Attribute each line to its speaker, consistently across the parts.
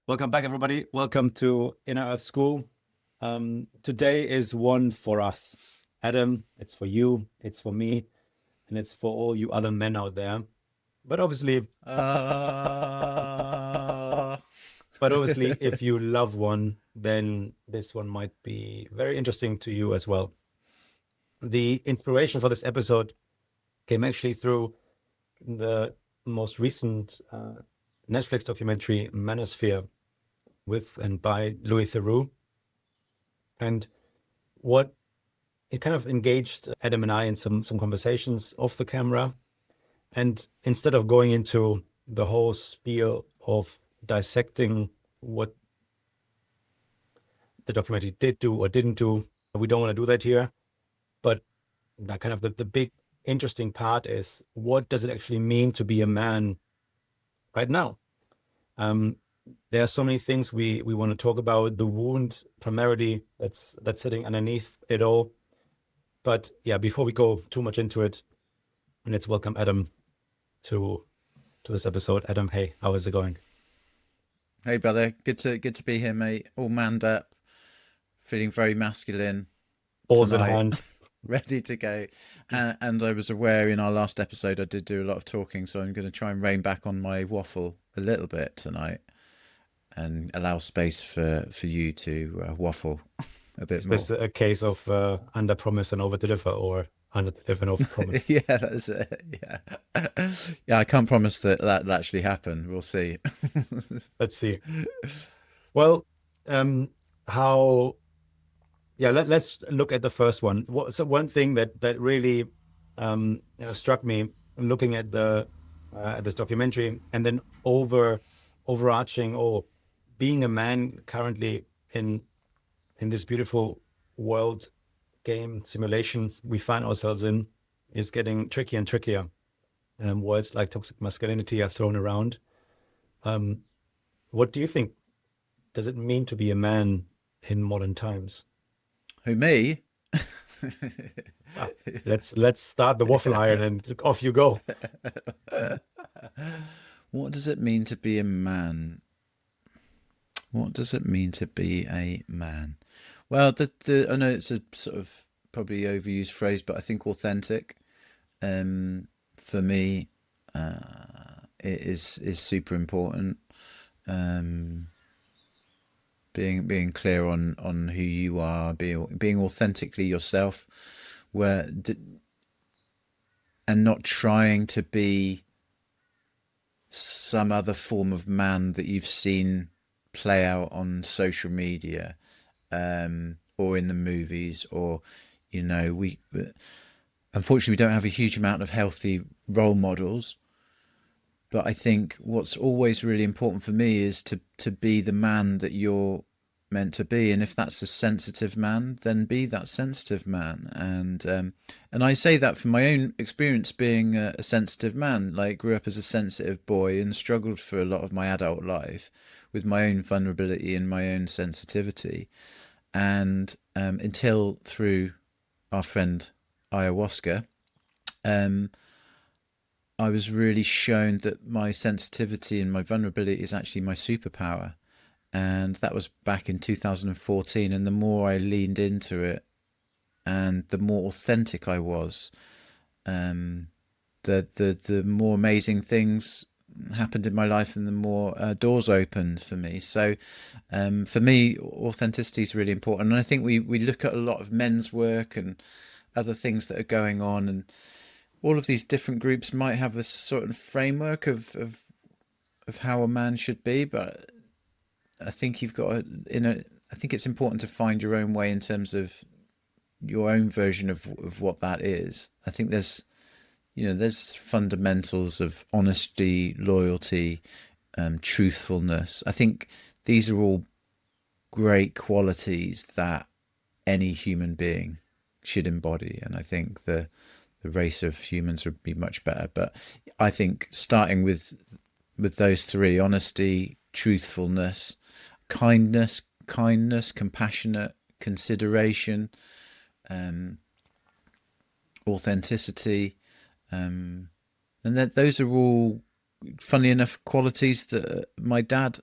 Speaker 1: Welcome back, everybody. Welcome to Inner Earth School. Today is one for us. Adam, it's for you, it's for me, and it's for all you other men out there. But obviously,
Speaker 2: Uh,
Speaker 1: but obviously, if you love one, then this one might be very interesting to you as well. The inspiration for this episode came actually through the most recent Netflix documentary, Manosphere, with and by Louis Theroux. And what it kind of engaged Adam and I in some conversations off the camera. And instead of going into the whole spiel of dissecting what the documentary did do or didn't do, we don't want to do that here. But that kind of the big interesting part is, what does it actually mean to be a man right now? Um, there are so many things we want to talk about. The wound primarily that's sitting underneath it all. But yeah, before we go too much into it, let's welcome Adam to this episode. Adam, hey, how is it going?
Speaker 2: hey brother, good to be here, mate. All manned up, feeling very masculine
Speaker 1: Balls in
Speaker 2: tonight,
Speaker 1: hand.
Speaker 2: ready to go. And I was aware in our last episode I did do a lot of talking, so I'm going to try and rein back on my waffle a little bit tonight and allow space for you to waffle a bit
Speaker 1: Is this
Speaker 2: more.
Speaker 1: a case of under promise and over deliver, or under deliver and over promise?
Speaker 2: Yeah, that's it. Yeah, yeah. I can't promise that that'll actually happen. We'll see.
Speaker 1: Let's see. Well, how? Yeah, let's look at the first one. So one thing that really struck me looking at the at this documentary, and then overarching, or being a man currently in this beautiful world game simulation we find ourselves in, is getting trickier and trickier. Words like toxic masculinity are thrown around. Um, what do you think? Does it mean to be a man in modern times?
Speaker 2: Who, me?
Speaker 1: Ah, let's start the waffle iron and off you go.
Speaker 2: What does it mean to be a man? What does it mean to be a man? Well, the I know it's a sort of probably overused phrase, but I think authentic. For me, it is super important. Um, being clear on who you are, being authentically yourself, where and not trying to be some other form of man that you've seen play out on social media, or in the movies, or we unfortunately we don't have a huge amount of healthy role models. But I think what's always really important for me is to be the man that you're meant to be, and if that's a sensitive man, then be that sensitive man. And I say that from my own experience, being a sensitive man. Like, grew up as a sensitive boy and struggled for a lot of my adult life with my own vulnerability and my own sensitivity, and until through our friend ayahuasca, um, I was really shown that my sensitivity and my vulnerability is actually my superpower. And that was back in 2014. And the more I leaned into it and the more authentic I was, um, the more amazing things happened in my life, and the more doors opened for me. So for me, authenticity is really important. And I think we look at a lot of men's work and other things that are going on, and all of these different groups might have a sort of framework of how a man should be, but I think you've got I think it's important to find your own way in terms of your own version of what that is. I think there's fundamentals of honesty, loyalty, truthfulness. I think these are all great qualities that any human being should embody, and I think the race of humans would be much better. But I think starting with those three: honesty, truthfulness, kindness, compassionate, consideration, um, authenticity, and that those are all, funnily enough, qualities that my dad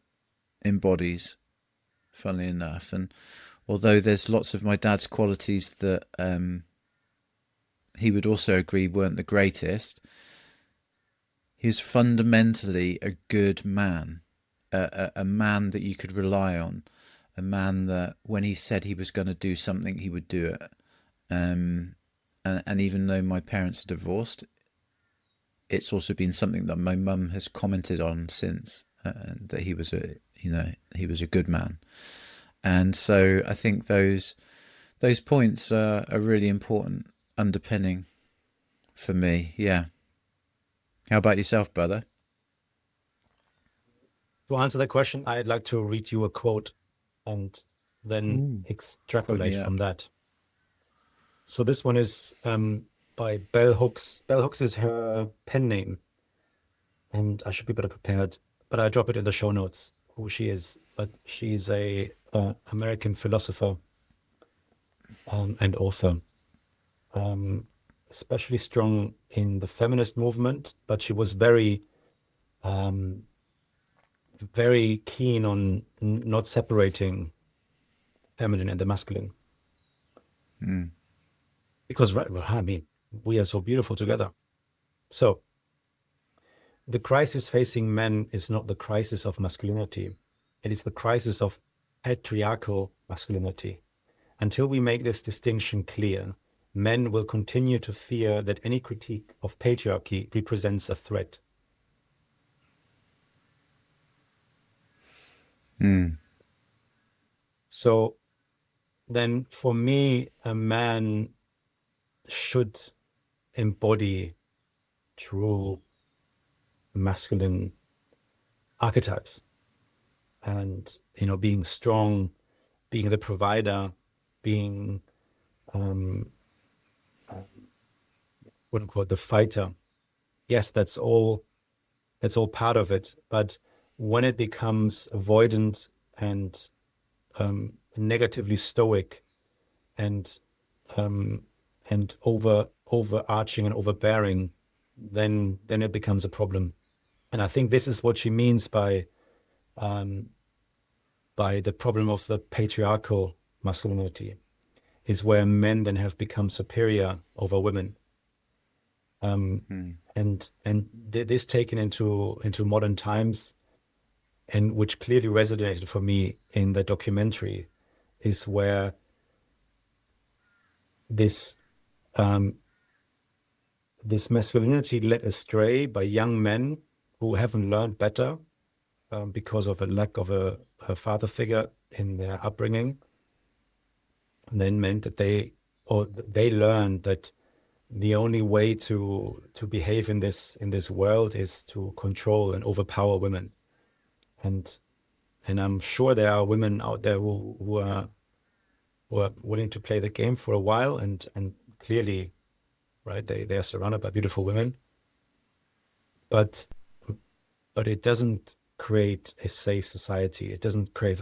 Speaker 2: embodies, funnily enough. And although there's lots of my dad's qualities that he would also agree weren't the greatest, he was fundamentally a good man, a man that you could rely on, a man that when he said he was going to do something, he would do it. And even though my parents are divorced, it's also been something that my mum has commented on since, that he was a good man. And so I think those points are really important underpinning for me. Yeah. How about yourself, brother?
Speaker 1: To answer that question, I'd like to read you a quote and then
Speaker 2: Ooh. Quote
Speaker 1: extrapolate
Speaker 2: me
Speaker 1: from
Speaker 2: up.
Speaker 1: that. So this one is by Bell Hooks. Bell Hooks is her pen name, and I should be better prepared, but I drop it in the show notes who she is. But she's a American philosopher and author, um, especially strong in the feminist movement. But she was um, very keen on not separating feminine and the masculine,
Speaker 2: Mm.
Speaker 1: because right, well, I mean, we are so beautiful together. So the crisis facing men is not the crisis of masculinity; it is the crisis of patriarchal masculinity. Until we make this distinction clear, men will continue to fear that any critique of patriarchy represents a threat.
Speaker 2: Mm.
Speaker 1: So then, for me, a man should embody true masculine archetypes and, being strong, being the provider, being, quote unquote, the fighter. Yes, that's all part of it. But when it becomes avoidant and negatively stoic and um, overarching and overbearing, then it becomes a problem. And I think this is what she means by the problem of the patriarchal masculinity, is where men then have become superior over women.
Speaker 2: Mm.
Speaker 1: And this taken into modern times, and which clearly resonated for me in the documentary, is where this um, this masculinity led astray by young men who haven't learned better, because of a lack of a father figure in their upbringing, and then meant that they learned that the only way to behave in this world is to control and overpower women. And I'm sure there are women out there who are willing to play the game for a while, and clearly, right, they are surrounded by beautiful women, but it doesn't create a safe society. It doesn't create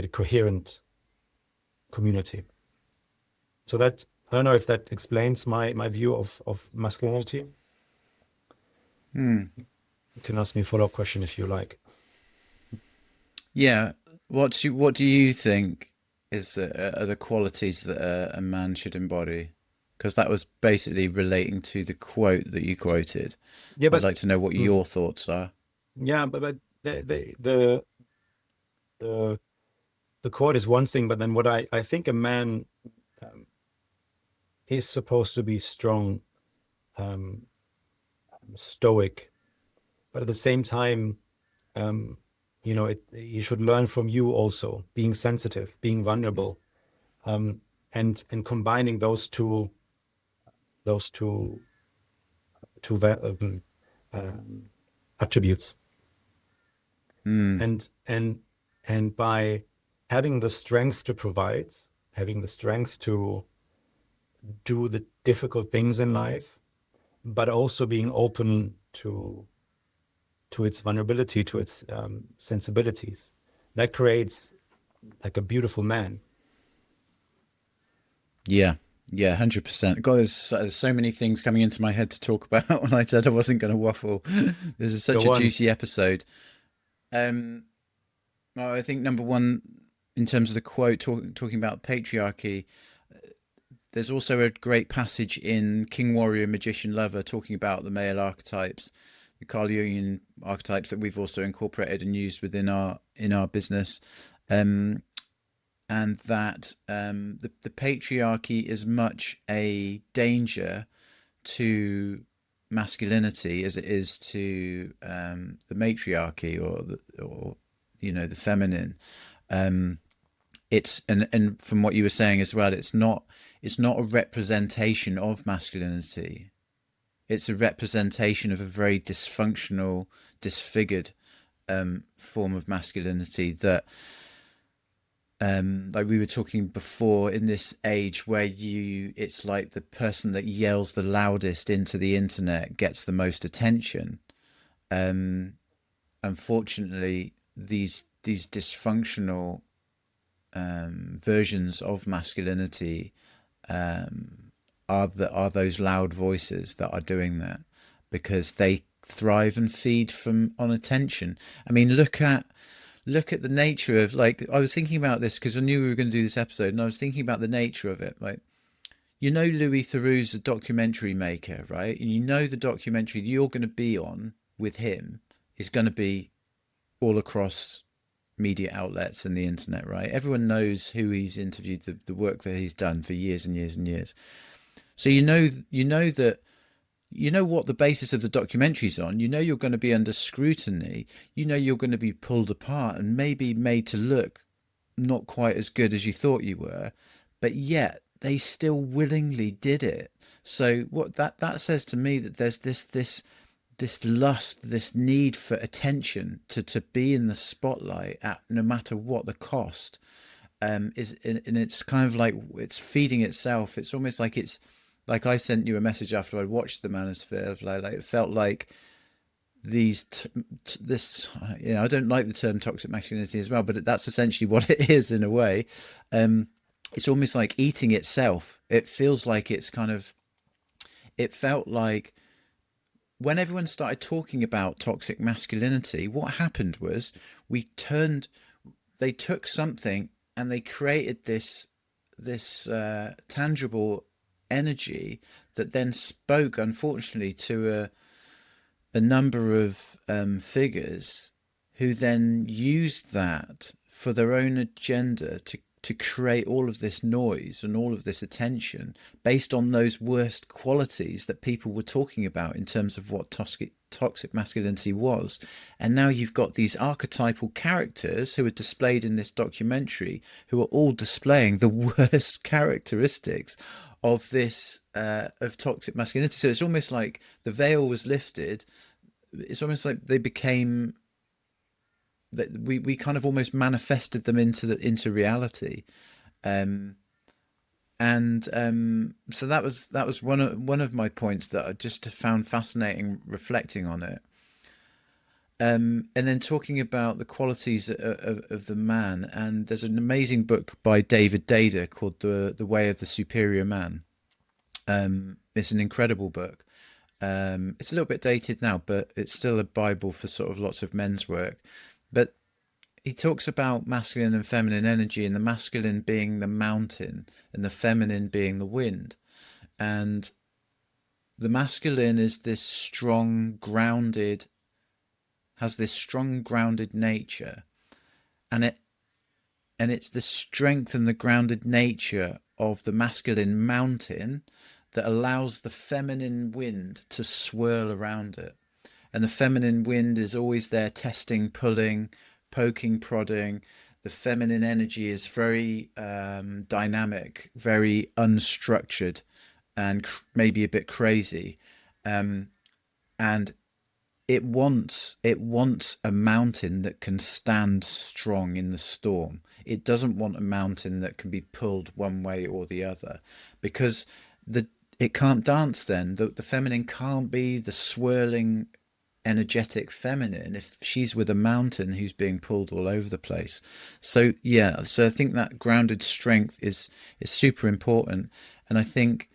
Speaker 1: a coherent community. So that, I don't know if that explains my view of masculinity.
Speaker 2: Mm.
Speaker 1: You can ask me a follow-up question if you like.
Speaker 2: Yeah. What do you think is are the qualities that a man should embody? Because that was basically relating to the quote that you quoted.
Speaker 1: Yeah,
Speaker 2: I'd
Speaker 1: but
Speaker 2: like to know what
Speaker 1: mm,
Speaker 2: your thoughts are.
Speaker 1: yeah, but the the quote is one thing, but then what I think a man um, is supposed to be strong, um, stoic, but at the same time, um, he should learn from you also, being sensitive, being vulnerable, um, and combining those two um, attributes,
Speaker 2: Mm.
Speaker 1: and by having the strength to provide, having the strength to do the difficult things in life, but also being open to its vulnerability, to its sensibilities. That creates like a beautiful man.
Speaker 2: Yeah. Yeah, 100%. God, there's so many things coming into my head to talk about when I said I wasn't going to waffle. This is such
Speaker 1: Go
Speaker 2: a
Speaker 1: on.
Speaker 2: juicy episode. Um, I think number one, in terms of the quote talking about patriarchy, there's also a great passage in King Warrior Magician Lover talking about the male archetypes, the Carl Jungian archetypes that we've also incorporated and used within our business, um, and that the patriarchy is much a danger to masculinity as it is to the matriarchy or the feminine. Um, it's and from what you were saying as well, it's not a representation of masculinity. It's a representation of a very dysfunctional, disfigured form of masculinity that like we were talking before, in this age where it's like the person that yells the loudest into the internet gets the most attention. um Unfortunately, these dysfunctional versions of masculinity are those loud voices that are doing that, because they thrive and feed from on attention. I mean, look at the nature of, like, I was thinking about this because I knew we were going to do this episode, and I was thinking about the nature of it. Like, Louis Theroux's a documentary maker, right? And the documentary that you're going to be on with him is going to be all across media outlets and the internet, right? Everyone knows who he's interviewed, the work that he's done for years and years and years. So that what the basis of the documentary's on. You're going to be under scrutiny. You're going to be pulled apart and maybe made to look not quite as good as you thought you were, but yet they still willingly did it. So what that says to me, that there's this lust, this need for attention, to be in the spotlight at no matter what the cost, and it's kind of like it's feeding itself. It's almost like it's like I sent you a message after I watched the Manosphere of like it felt like these this I don't like the term toxic masculinity as well, but that's essentially what it is in a way. It's almost like eating itself. It feels like it's kind of it felt like when everyone started talking about toxic masculinity, what happened was they took something and they created this tangible energy that then spoke, unfortunately, to a number of figures who then used that for their own agenda to create all of this noise and all of this attention based on those worst qualities that people were talking about in terms of what toxic masculinity was. And now you've got these archetypal characters who are displayed in this documentary who are all displaying the worst characteristics of this of toxic masculinity. So it's almost like the veil was lifted. It's almost like they became that we kind of almost manifested them into reality. So that was one of my points that I just found fascinating reflecting on it. And then talking about the qualities of the man, and there's an amazing book by David Dada called The Way of the Superior Man. It's an incredible book. It's a little bit dated now, but it's still a Bible for sort of lots of men's work. But he talks about masculine and feminine energy, and the masculine being the mountain and the feminine being the wind. And the masculine is this has this strong grounded nature, and it's the strength and the grounded nature of the masculine mountain that allows the feminine wind to swirl around it. And the feminine wind is always there, testing, pulling, poking, prodding. The feminine energy is very dynamic, very unstructured, and maybe a bit crazy. And it wants a mountain that can stand strong in the storm. It doesn't want a mountain that can be pulled one way or the other, because it can't dance then. The feminine can't be the swirling, energetic feminine if she's with a mountain who's being pulled all over the place. So yeah, so I think that grounded strength is super important. And I think,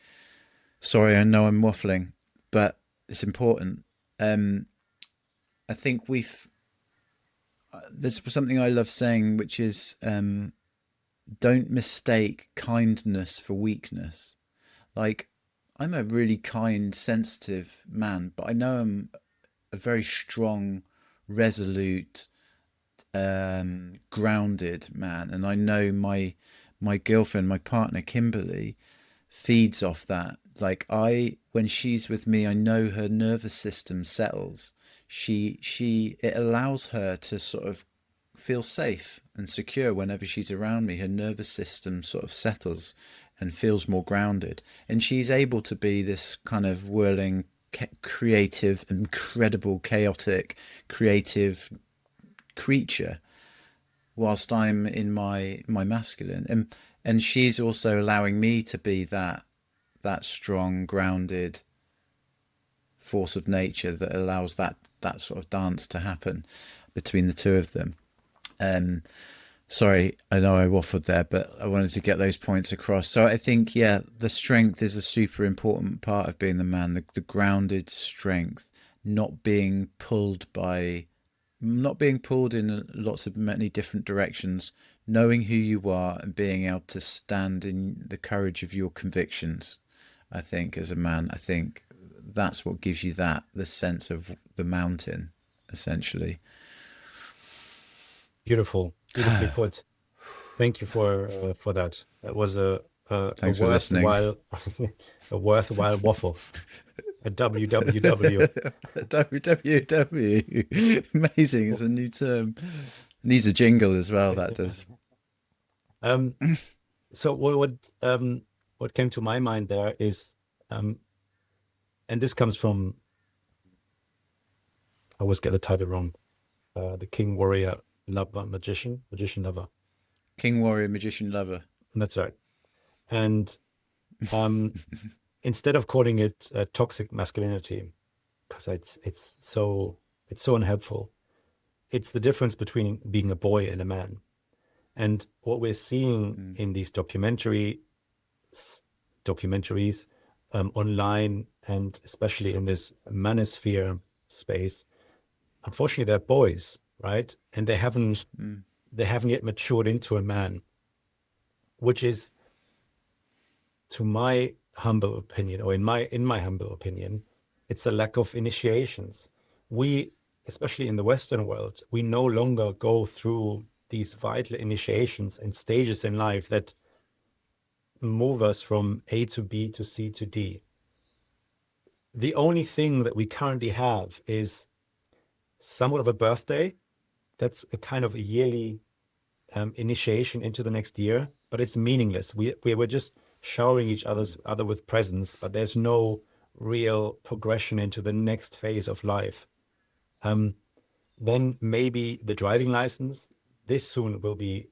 Speaker 2: sorry, I know I'm waffling, but it's important. I think there's something I love saying, which is don't mistake kindness for weakness. Like, I'm a really kind, sensitive man, but I know I'm a very strong, resolute, grounded man, and I know my girlfriend, my partner Kimberly, feeds off that. Like, when she's with me, I know her nervous system settles. She it allows her to sort of feel safe and secure whenever she's around me. Her nervous system sort of settles and feels more grounded, and she's able to be this kind of whirling, creative, incredible, chaotic, creative creature, whilst I'm in my masculine, and she's also allowing me to be that strong, grounded force of nature that allows that sort of dance to happen between the two of them. Um, Sorry, I know I waffled there, but I wanted to get those points across. So I think, yeah, the strength is a super important part of being the man, the grounded strength, not being pulled by, not being pulled in lots of many different directions, knowing who you are and being able to stand in the courage of your convictions. I think as a man, I think that's what gives you the sense of the mountain, essentially.
Speaker 1: Beautiful, beautifully put. Thank you for that. That was a
Speaker 2: Thanks for listening.
Speaker 1: worthwhile a worthwhile waffle. A WWW.
Speaker 2: WWW. Amazing. It's a new term. Needs a jingle as well, that does.
Speaker 1: Um, so what came to my mind there is, um, and this comes from, I always get the title wrong, the King Warrior Lover Magician Lover.
Speaker 2: King, warrior, magician, lover.
Speaker 1: That's right. And um, instead of calling it toxic masculinity, because it's so unhelpful. It's the difference between being a boy and a man. And what we're seeing
Speaker 2: Mm,
Speaker 1: in these documentaries online, and especially in this manosphere space, unfortunately, they're boys, right? And
Speaker 2: mm,
Speaker 1: they haven't yet matured into a man, which is, to my humble opinion, or in my humble opinion, it's a lack of initiations. We, especially in the Western world, we no longer go through these vital initiations and stages in life that move us from A to B to C to D. The only thing that we currently have is somewhat of a birthday. That's a kind of a yearly initiation into the next year, but it's meaningless. We were just showering each other with presents, but there's no real progression into the next phase of life. Um, then maybe the driving license. This soon will be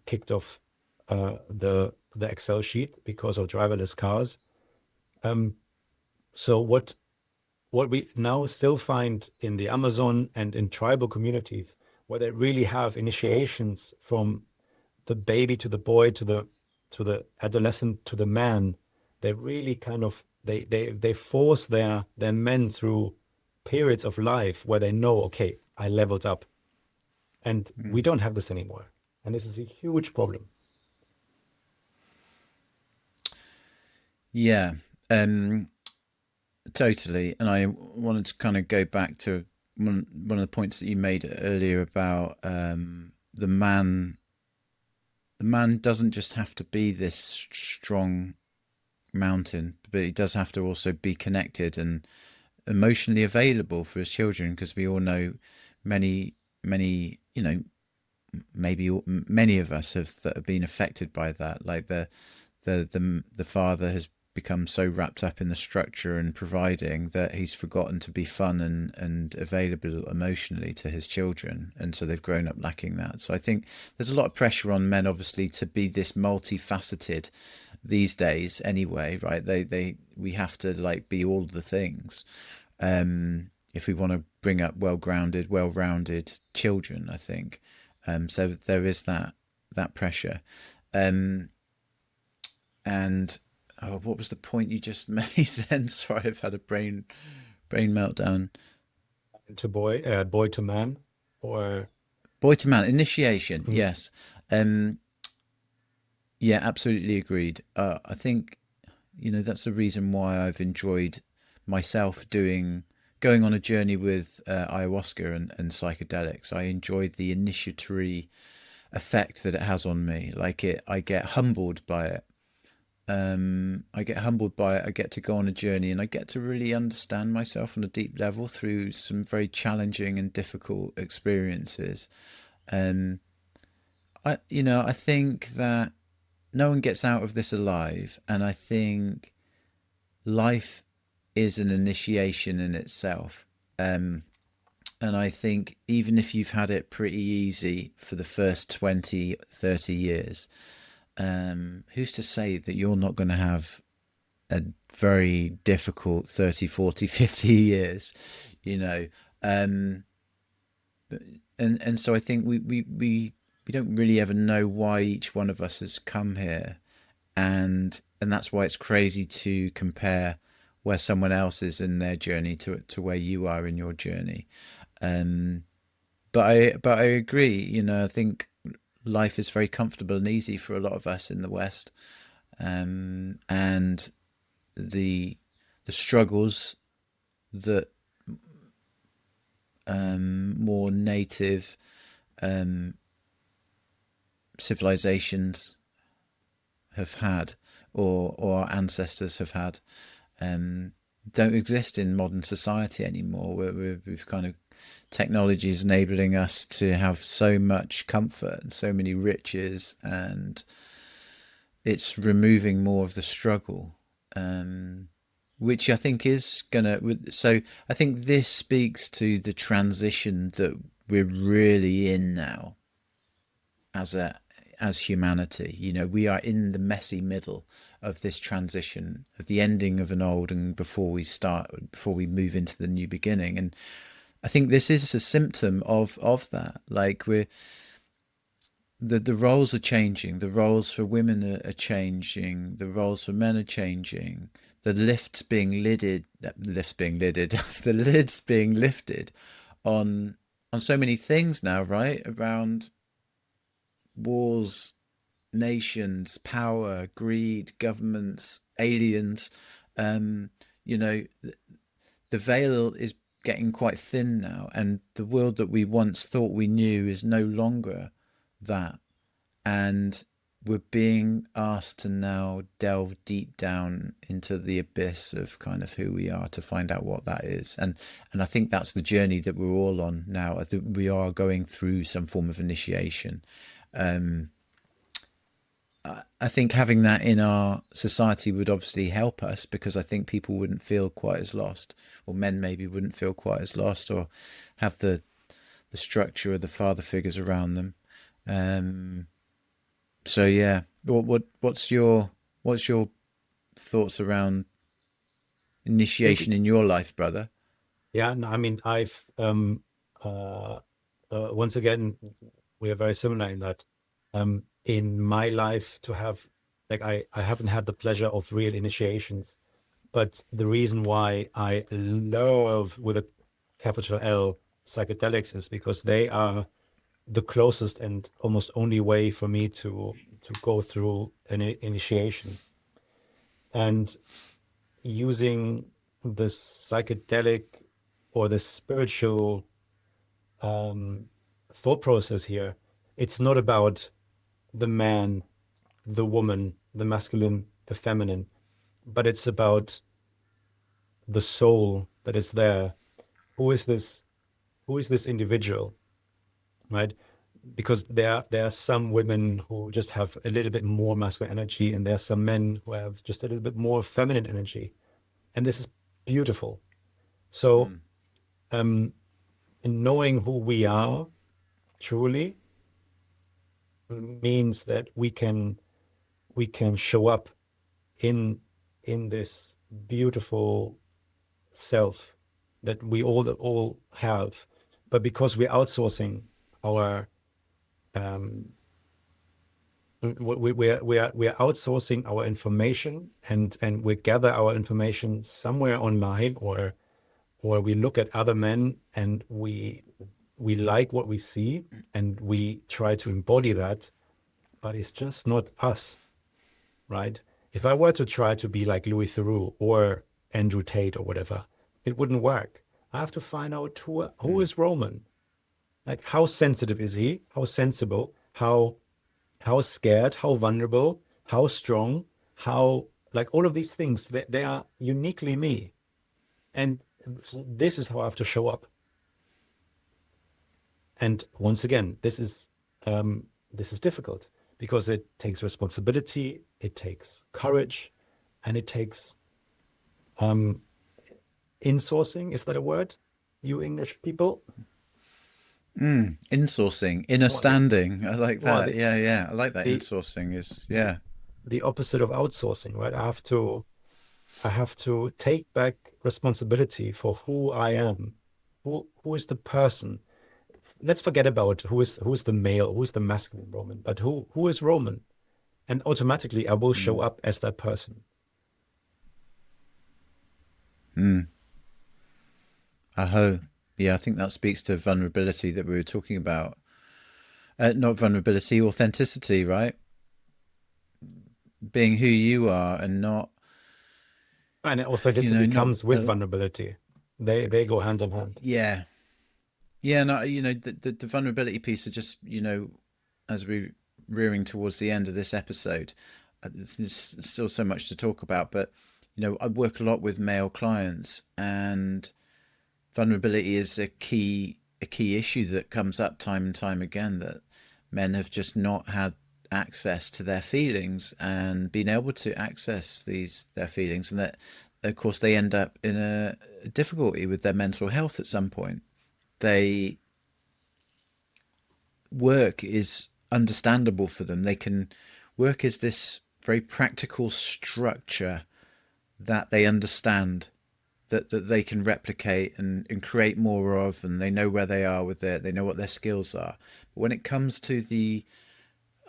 Speaker 1: kicked off the Excel sheet because of driverless cars. Um, so what we now still find in the Amazon and in tribal communities, where they really have initiations from the baby to the boy to the adolescent to the man, they really kind of they force their men through periods of life where they know, okay, I leveled up, and we
Speaker 2: mm.
Speaker 1: don't have this anymore, and this is a huge problem.
Speaker 2: Yeah, totally. And I wanted to kind of go back to one of the points that you made earlier about the man. The man doesn't just have to be this strong mountain, but he does have to also be connected and emotionally available for his children, because we all know many, maybe many of us that have been affected by that. Like the father has become so wrapped up in the structure and providing that he's forgotten to be fun and available emotionally to his children, and so they've grown up lacking that. So I think there's a lot of pressure on men, obviously, to be this multifaceted these days anyway, right? We have to like be all the things, if we want to bring up well-grounded, well-rounded children, I think. So there is that pressure. Um, and what was the point you just made then? Sorry, I've had a brain meltdown.
Speaker 1: To boy to man, or
Speaker 2: Boy to man initiation.
Speaker 1: Mm.
Speaker 2: Yes. Um, yeah, absolutely agreed. I think that's the reason why I've enjoyed myself going on a journey with ayahuasca and psychedelics. I enjoyed the initiatory effect that it has on me. I get humbled by it. I get humbled by it. I get to go on a journey and I get to really understand myself on a deep level through some very challenging and difficult experiences. Um, I think that no one gets out of this alive, and I think life is an initiation in itself. Um, and I think even if you've had it pretty easy for the first 20, 30 years, who's to say that you're not going to have a very difficult 30, 40, 50 years, you know? Um, and so I think we don't really ever know why each one of us has come here, and that's why it's crazy to compare where someone else is in their journey to where you are in your journey. Um, but I agree. I think life is very comfortable and easy for a lot of us in the West, and the the struggles that more native um, civilizations have had, or our ancestors have had, um, don't exist in modern society anymore. We've kind of technology is enabling us to have so much comfort and so many riches, and it's removing more of the struggle, which I think is gonna. So I think this speaks to the transition that we're really in now as a as humanity. We are in the messy middle of this transition, of the ending of an old and before we move into the new beginning. And I think this is a symptom of that. Like the roles are changing. The roles for women are changing. The roles for men are changing. The lifts being lidded, the lids being lifted on so many things now, right? Around wars, nations, power, greed, governments, aliens. Um, you know, the veil is getting quite thin now, and the world that we once thought we knew is no longer that. And we're being asked to now delve deep down into the abyss of kind of who we are to find out what that is. And I think that's the journey that we're all on now. I think we are going through some form of initiation. Um, I think having that in our society would obviously help us, because I think people wouldn't feel quite as lost, or men maybe wouldn't feel quite as lost, or have the structure of the father figures around them. Um, so yeah, what's your thoughts around
Speaker 1: I think,
Speaker 2: initiation in your life, brother?
Speaker 1: yeah, no, I mean, I've uh, once again, we are very similar in that in my life to have like I haven't had the pleasure of real initiations, but the reason why I love with a capital L psychedelics is because they are the closest and almost only way for me to go through an initiation. And using the psychedelic or the spiritual um, thought process here, it's not about the man, the woman, the masculine, the feminine, but it's about the soul that is there. Who is this? Who is this individual, right? Because there are some women who just have a little bit more masculine energy, and there are some men who have just a little bit more feminine energy, and this is beautiful. So,
Speaker 2: Mm.
Speaker 1: um, in knowing who we are truly means that we can show up in this beautiful self that we all have, but because we're outsourcing our um, we're outsourcing our information, and we gather our information somewhere online, or we look at other men and we like what we see and we try to embody that, but it's just not us, right? If I were to try to be like Louis Theroux or Andrew Tate or whatever, it wouldn't work. I have to find out who is Roman. Like, how sensitive is he? How sensible? How scared? How vulnerable? How strong? How, like, all of these things, they are uniquely me. And this is how I have to show up. And once again, this is difficult because it takes responsibility, it takes courage, and it takes insourcing. Is that a word? You English people?
Speaker 2: Insourcing, inner
Speaker 1: Well, the,
Speaker 2: standing. I like
Speaker 1: well,
Speaker 2: that. Yeah, yeah. I like that.
Speaker 1: the
Speaker 2: Insourcing is,
Speaker 1: the
Speaker 2: yeah.
Speaker 1: the opposite of outsourcing, right? I have to take back responsibility for who I am. Who is the person? Let's forget about who is the male, who is the masculine Roman, but who is Roman? And automatically I will show
Speaker 2: Mm.
Speaker 1: up as that person.
Speaker 2: Mm. Aho. Yeah, I think that speaks to vulnerability that we were talking about. Not vulnerability, authenticity, right? Being who you are and not,
Speaker 1: And authenticity
Speaker 2: not,
Speaker 1: comes with vulnerability. They go hand in hand.
Speaker 2: yeah. Yeah, no, the vulnerability piece are just, as we rearing towards the end of this episode, there's still so much to talk about, but, I work a lot with male clients, and vulnerability is a key issue that comes up time and time again, that men have just not had access to their feelings and been able to access their feelings, and that of course they end up in a difficulty with their mental health at some point. They Work is understandable for them. They can work as this very practical structure that they understand, that they can replicate and create more of, and they know where they are with it, they know what their skills are. But when it comes to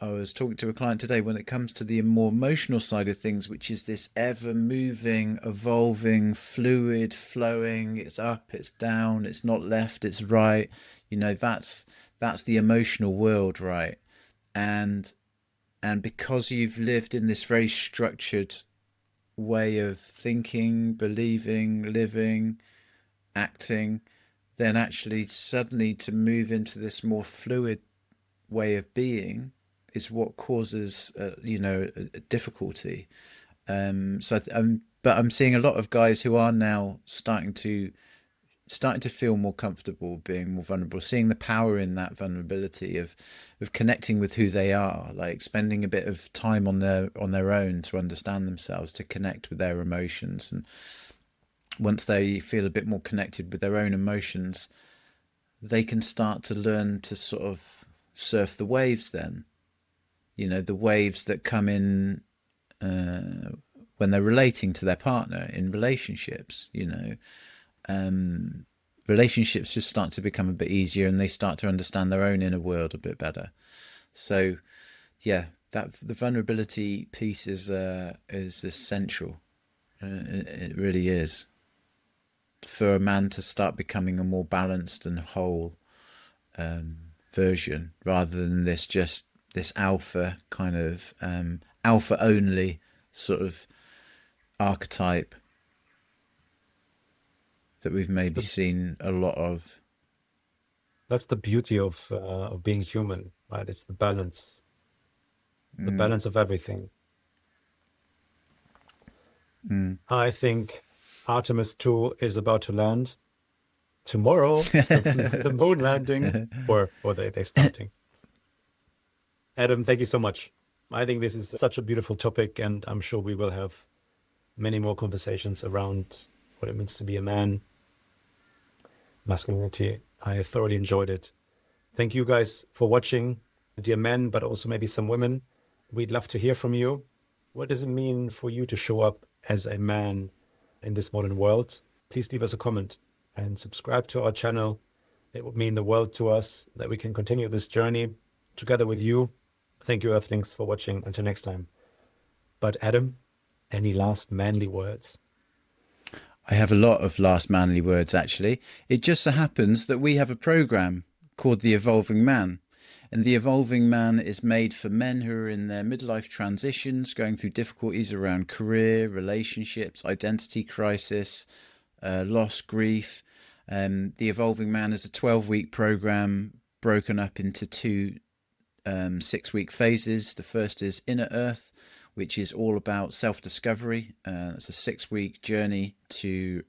Speaker 2: I was talking to a client today, when it comes to the more emotional side of things, which is this ever moving, evolving, fluid, flowing, it's up, it's down, it's not left, it's right, that's the emotional world, right? And because you've lived in this very structured way of thinking, believing, living, acting, then actually suddenly to move into this more fluid way of being is what causes a difficulty. But I'm seeing a lot of guys who are now starting to feel more comfortable being more vulnerable, seeing the power in that vulnerability of connecting with who they are, like spending a bit of time on their own to understand themselves, to connect with their emotions. And once they feel a bit more connected with their own emotions, they can start to learn to sort of surf the waves then. The waves that come in when they're relating to their partner in relationships. Relationships just start to become a bit easier, and they start to understand their own inner world a bit better. So yeah, that the vulnerability piece is essential. It really is, for a man to start becoming a more balanced and whole version, rather than this alpha kind of alpha only sort of archetype that we've
Speaker 1: That's
Speaker 2: maybe
Speaker 1: the
Speaker 2: seen a lot of.
Speaker 1: that's the beauty of being human, right? It's the balance of everything.
Speaker 2: Mm.
Speaker 1: I think Artemis 2 is about to land tomorrow. It's the moon landing, or they starting. Adam, thank you so much. I think this is such a beautiful topic, and I'm sure we will have many more conversations around what it means to be a man, masculinity. I thoroughly enjoyed it. Thank you guys for watching, dear men, but also maybe some women. We'd love to hear from you. What does it mean for you to show up as a man in this modern world? Please leave us a comment and subscribe to our channel. It would mean the world to us that we can continue this journey together with you. Thank you, Earthlings, for watching. Until next time. But Adam, any last manly words?
Speaker 2: I have a lot of last manly words, actually. It just so happens that we have a program called The Evolving Man. And The Evolving Man is made for men who are in their midlife transitions, going through difficulties around career, relationships, identity crisis, loss, grief. The Evolving Man is a 12-week program broken up into two 6-week phases. The first is Inner Earth, which is all about self-discovery. It's a 6-week journey to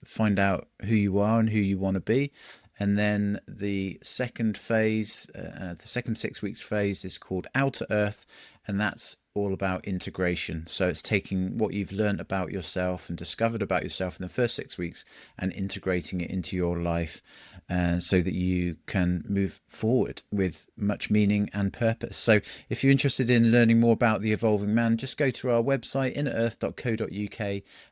Speaker 2: find out who you are and who you want to be. And then the second phase, the second 6 weeks phase, is called Outer Earth, and that's all about integration. So it's taking what you've learned about yourself and discovered about yourself in the first 6 weeks and integrating it into your life, so that you can move forward with much meaning and purpose. So if you're interested in learning more about The Evolving Man, just go to our website, innerearth.co.uk,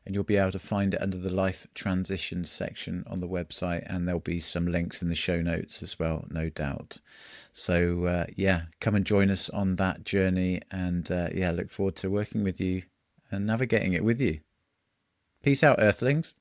Speaker 2: and you'll be able to find it under the life transitions section on the website, and there'll be some links in the show notes as well, no doubt. So come and join us on that journey, and look forward to working with you and navigating it with you. Peace out, Earthlings.